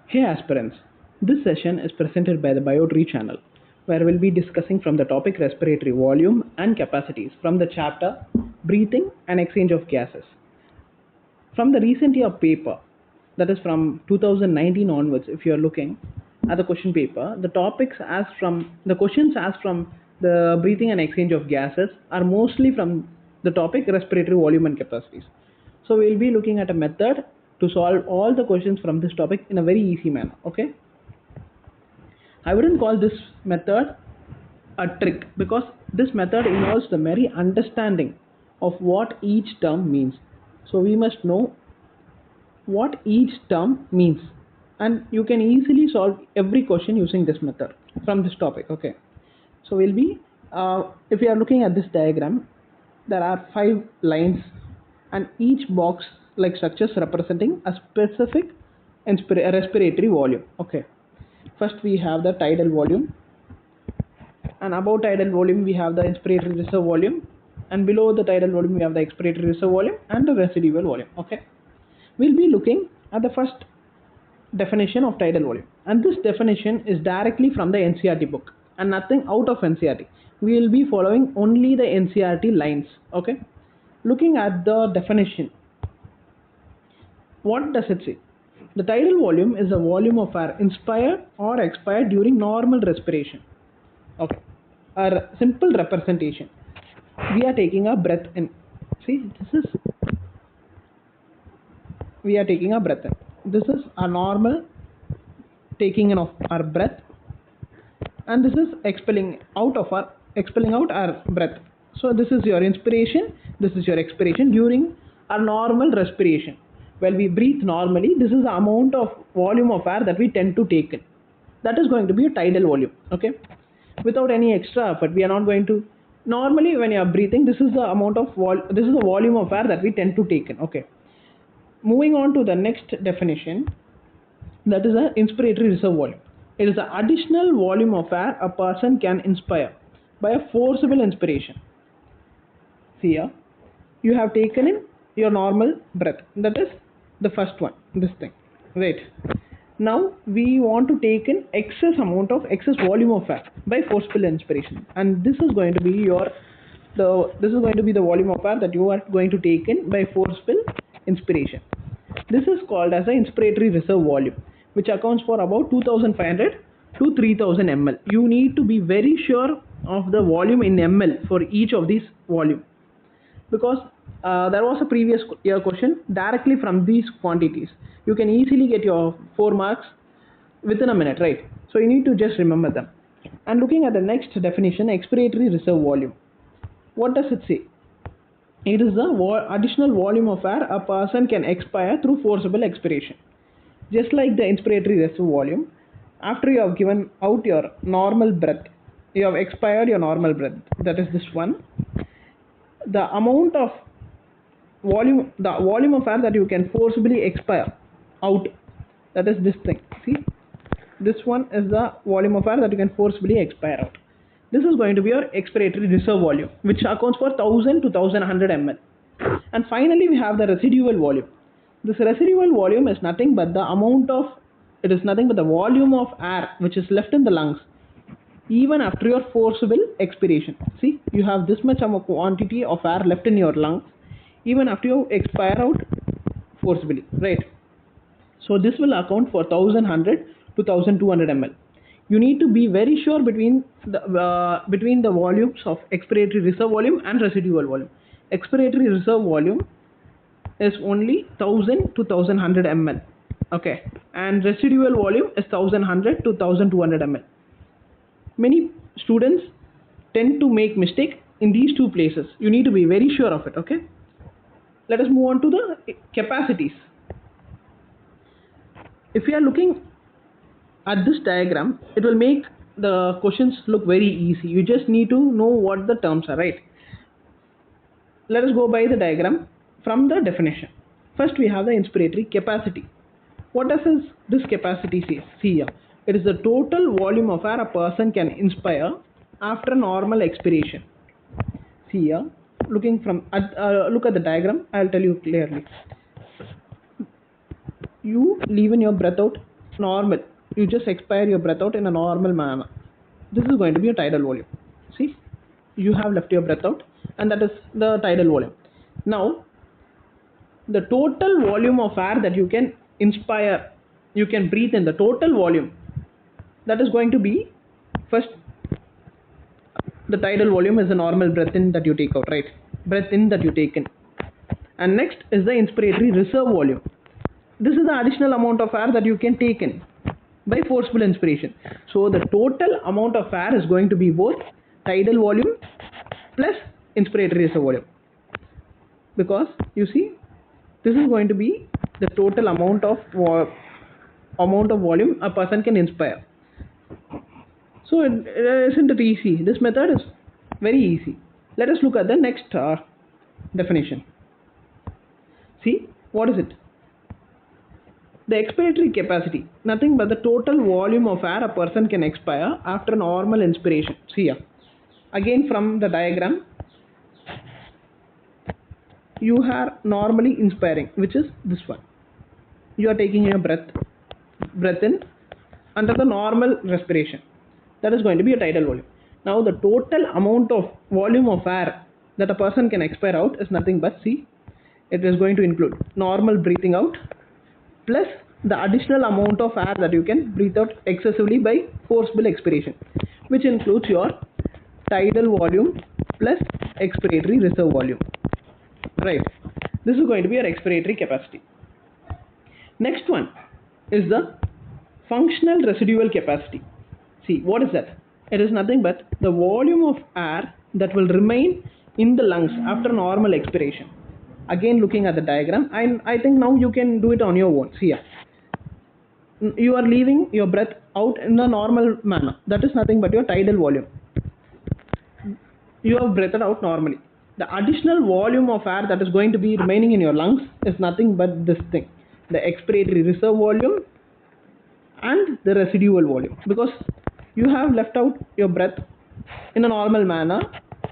Hey aspirants, this session is presented by the Biotree channel, where we'll be discussing from the topic respiratory volume and capacities from the chapter breathing and exchange of gases. From the recent year paper, that is from 2019 onwards, if you are looking at the question paper, the questions asked from the breathing and exchange of gases are mostly from the topic respiratory volume and capacities. So we'll be looking at a method to solve all the questions from this topic in a very easy manner. Okay, I wouldn't call this method a trick because this method involves the very understanding of what each term means. So we must know what each term means, and you can easily solve every question using this method from this topic. Okay, so we'll be if you are looking at this diagram, there are 5 lines and each box like structures representing a specific respiratory volume. Okay, first we have the tidal volume, and above tidal volume we have the inspiratory reserve volume, and below the tidal volume we have the expiratory reserve volume and the residual volume. Okay, we'll be looking at the first definition of tidal volume, and this definition is directly from the NCERT book and nothing out of NCERT. We will be following only the NCERT lines. Okay, looking at the definition, what does it say? The tidal volume is a volume of air inspired or expired during normal respiration. Okay, a simple representation. We are taking a breath in. See, we are taking a breath in. This is a normal taking in of our breath, and this is expelling out our breath. So this is your inspiration, this is your expiration during our normal respiration. When we breathe normally, this is the amount of volume of air that we tend to take in. That is going to be a tidal volume. Okay, without any extra effort, we are not going to. Normally, when you are breathing, this is the amount of this is the volume of air that we tend to take in. Okay, moving on to the next definition, that is an inspiratory reserve volume. It is the additional volume of air a person can inspire by a forcible inspiration. See here, you have taken in your normal breath. That is the first one, this thing, right? Now we want to take in excess volume of air by forcible inspiration, and this is going to be the volume of air that you are going to take in by forcible inspiration. This is called as the inspiratory reserve volume, which accounts for about 2500 to 3000 ml. You need to be very sure of the volume in ml for each of these volume, because there was a previous year question directly from these quantities. You can easily get your 4 marks within a minute, right? So you need to just remember them. And looking at the next definition, expiratory reserve volume, what does it say? It is the additional volume of air a person can expire through forcible expiration. Just like the inspiratory reserve volume, after you have given out your normal breath, you have expired your normal breath, that is this one. The amount of volume, the volume of air that you can forcibly expire out, that is this thing. See, this one is the volume of air that you can forcibly expire out. This is going to be your expiratory reserve volume, which accounts for 1000 to 1100 ml. And finally, we have the residual volume. This residual volume is nothing but the volume of air which is left in the lungs even after your forcible expiration. See, you have this much of a quantity of air left in your lungs even after you expire out forcibly, right? So this will account for 1100 to 1200 ml. You need to be very sure between the volumes of expiratory reserve volume and residual volume. Expiratory reserve volume is only 1000 to 1100 ml. Okay, and residual volume is 1100 to 1200 ml. Many students tend to make mistake in these two places. You need to be very sure of it. Okay, let us move on to the capacities. If you are looking at this diagram, it will make the questions look very easy. You just need to know what the terms are, right? Let us go by the diagram from the definition. First we have the inspiratory capacity. What does this capacity say? See here, it is the total volume of air a person can inspire after normal expiration. See here, look at the diagram. I will tell you clearly. You leave in your breath out normal, you just expire your breath out in a normal manner. This is going to be a tidal volume. See, you have left your breath out, and that is the tidal volume. Now, the total volume of air that you can inspire, you can breathe in, the total volume, that is going to be, first, the tidal volume is the normal breath in that you take out, right? Breath in that you take in. And next is the inspiratory reserve volume. This is the additional amount of air that you can take in by forceful inspiration. So the total amount of air is going to be both tidal volume plus inspiratory reserve volume. Because you see, this is going to be the total amount of volume a person can inspire. So isn't it easy? This method is very easy. Let us look at the next definition. See, what is it? The expiratory capacity, nothing but the total volume of air a person can expire after normal inspiration. See here, again from the diagram, you are normally inspiring, which is this one. You are taking your breath in under the normal respiration. That is going to be a tidal volume. Now the total amount of volume of air that a person can expire out is nothing but, see, it is going to include normal breathing out plus the additional amount of air that you can breathe out excessively by forcible expiration, which includes your tidal volume plus expiratory reserve volume. Right. This is going to be your expiratory capacity. Next one is the functional residual capacity. See, what is that? It is nothing but the volume of air that will remain in the lungs after normal expiration. Again, looking at the diagram, I think now you can do it on your own. See here, you are leaving your breath out in a normal manner. That is nothing but your tidal volume. You have breathed out normally. The additional volume of air that is going to be remaining in your lungs is nothing but this thing, the expiratory reserve volume and the residual volume, because you have left out your breath in a normal manner,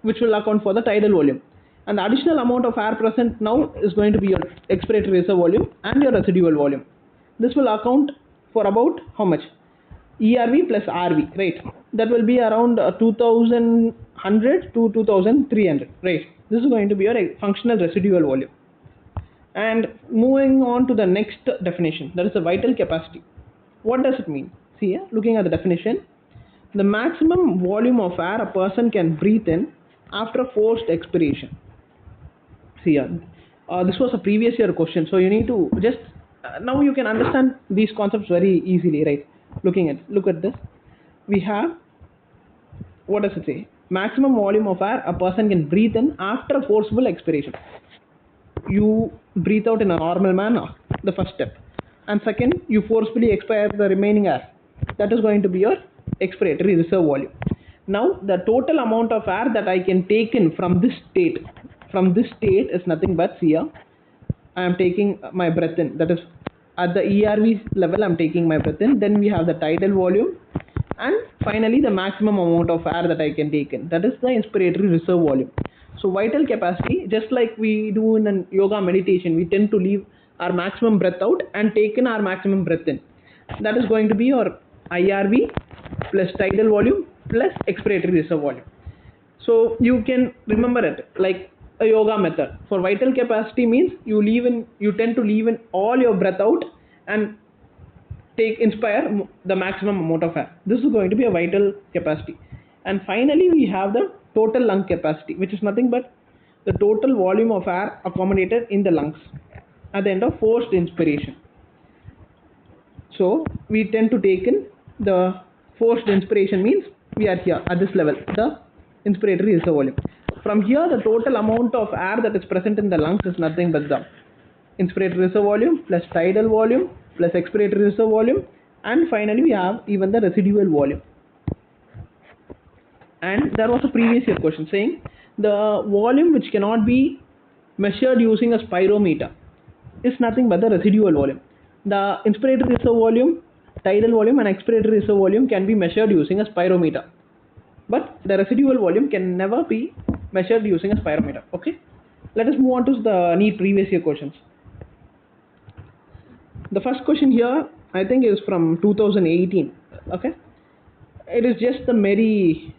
which will account for the tidal volume. And the additional amount of air present now is going to be your expiratory reserve volume and your residual volume. This will account for about how much? ERV plus RV, right? That will be around 2100 to 2300, right? This is going to be your functional residual volume. And moving on to the next definition, that is the vital capacity. What does it mean? See here, looking at the definition, the maximum volume of air a person can breathe in after forced expiration. See here, this was a previous year question, so you need to just now you can understand these concepts very easily, right? Look at this. We have, what does it say? Maximum volume of air a person can breathe in after forcible expiration. You breathe out in a normal manner, the first step, and second, you forcefully expire the remaining air. That is going to be your expiratory reserve volume. Now the total amount of air that I can take in from this state is nothing but, see here, I am taking my breath in, that is at the ERV level I am taking my breath in, then we have the tidal volume, and finally the maximum amount of air that I can take in, that is the inspiratory reserve volume. So vital capacity, just like we do in a yoga meditation, we tend to leave our maximum breath out and take in our maximum breath in. That is going to be your IRV plus tidal volume plus expiratory reserve volume. So you can remember it like a yoga method. For vital capacity means you tend to leave in all your breath out and inspire the maximum amount of air. This is going to be a vital capacity. And finally we have the total lung capacity, which is nothing but the total volume of air accommodated in the lungs at the end of forced inspiration. So we tend to take in the forced inspiration means we are here at this level, the inspiratory reserve volume. From here the total amount of air that is present in the lungs is nothing but the inspiratory reserve volume plus tidal volume plus expiratory reserve volume, and finally we have even the residual volume. And there was a previous year question saying the volume which cannot be measured using a spirometer is nothing but the residual volume. The inspiratory reserve volume, tidal volume and expiratory reserve volume can be measured using a spirometer, but the residual volume can never be measured using a spirometer. Okay, let us move on to the NEET previous year questions. The first question here I think is from 2018. Okay, it is just the merry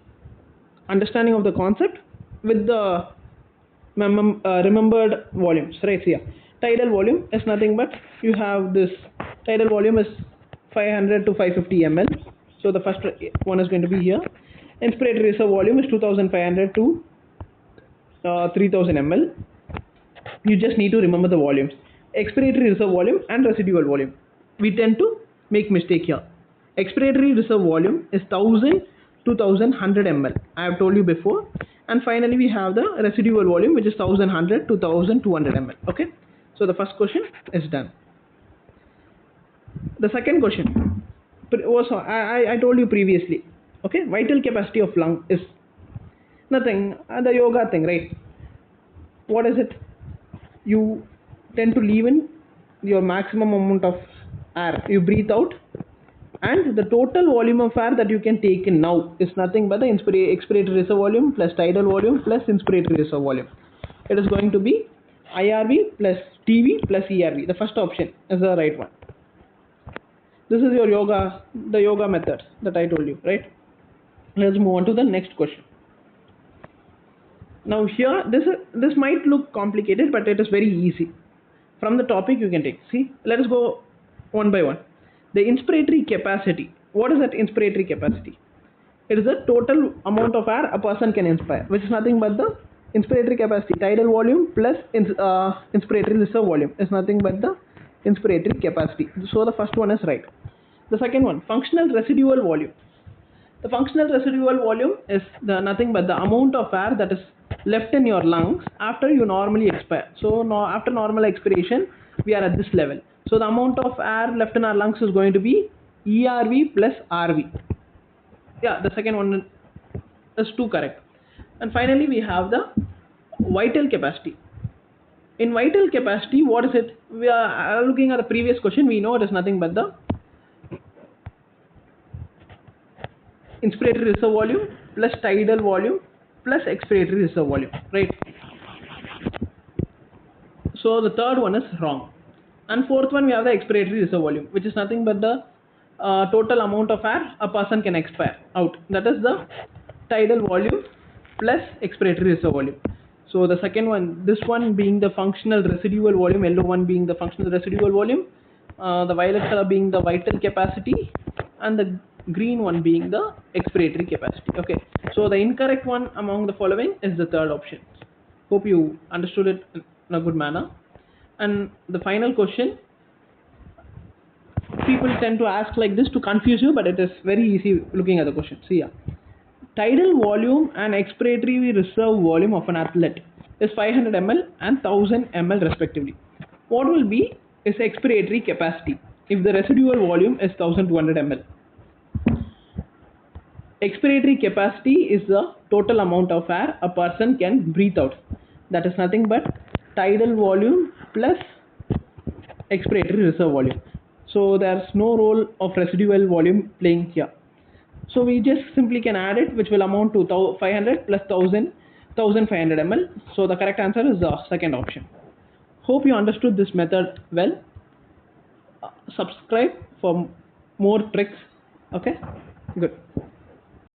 understanding of the concept with the remembered volumes, right? So yeah, tidal volume is nothing but you have this tidal volume is 500 to 550 ml. So the first one is going to be here. Inspiratory reserve volume is 2500 to 3000 ml. You just need to remember the volumes. Expiratory reserve volume and residual volume. We tend to make mistake here. Expiratory reserve volume is 1000 to 1100 ml. I have told you before. And finally we have the residual volume, which is 1100 to 1200 ml. Okay. So the first question is done. The second question was I told you previously. Okay, vital capacity of lung is nothing, the yoga thing, right? What is it? You tend to leave in your maximum amount of air, you breathe out, and the total volume of air that you can take in now is nothing but the expiratory reserve volume plus tidal volume plus inspiratory reserve volume. It is going to be IRV plus TV plus ERV. The first option is the right one. This is your yoga, the yoga method that I told you, right? Let's move on to the next question. Now here, this might look complicated, but it is very easy. From the topic you can take. See, let us go one by one. The inspiratory capacity. What is that inspiratory capacity? It is the total amount of air a person can inspire, which is nothing but the inspiratory capacity. Tidal volume plus inspiratory reserve volume is nothing but the inspiratory capacity. So the first one is right. The second one, functional residual volume. The functional residual volume is nothing but the amount of air that is left in your lungs after you normally expire. So after normal expiration, we are at this level. So the amount of air left in our lungs is going to be ERV plus RV. Yeah, the second one is 2 correct. And finally we have the vital capacity. In vital capacity, what is it? We are looking at the previous question. We know it is nothing but the inspiratory reserve volume plus tidal volume plus expiratory reserve volume, right? So the third one is wrong. And fourth one, we have the expiratory reserve volume, which is nothing but the total amount of air a person can expire out. That is the tidal volume plus expiratory reserve volume. So the second one, this one being the functional residual volume, yellow one being the functional residual volume, the violet color being the vital capacity, and the green one being the expiratory capacity. Okay, so the incorrect one among the following is the third option. Hope you understood it in a good manner. And the final question, people tend to ask like this to confuse you, but it is very easy looking at the question. See here, tidal volume and expiratory reserve volume of an athlete is 500 ml and 1000 ml respectively. What will be its expiratory capacity if the residual volume is 1200 ml? Expiratory capacity is the total amount of air a person can breathe out. That is nothing but tidal volume plus expiratory reserve volume. So there's no role of residual volume playing here. So we just simply can add it, which will amount to 500 plus 1500 ml. So the correct answer is the second option. Hope you understood this method well. Subscribe for more tricks. Okay, good.